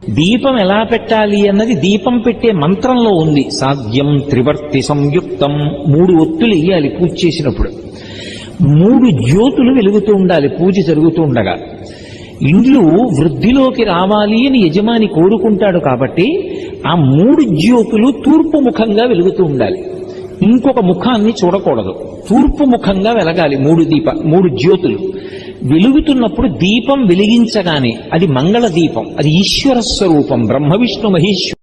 దీపం ఎలా పెట్టాలి అన్నది దీపం పెట్టే మంత్రంలో ఉంది. సాధ్యం త్రివర్తి సంయుక్తం, 3 ఒత్తులు వేయాలి పూజ చేసినప్పుడు. 3 జ్యోతులు వెలుగుతూ ఉండాలి పూజ జరుగుతూ ఉండగా. ఇండ్లు వృద్ధిలోకి రావాలి అని యజమాని కోరుకుంటాడు కాబట్టి ఆ 3 జ్యోతులు తూర్పు ముఖంగా వెలుగుతూ ఉండాలి. ఇంకొక ముఖాన్ని చూడకూడదు, తూర్పు ముఖంగా వెలగాలి 3 జ్యోతులు. వెలుగుతున్నప్పుడు దీపం వెలిగించగానే అది మంగళ దీపం, అది ఈశ్వర స్వరూపం, బ్రహ్మ విష్ణు మహేశ్వర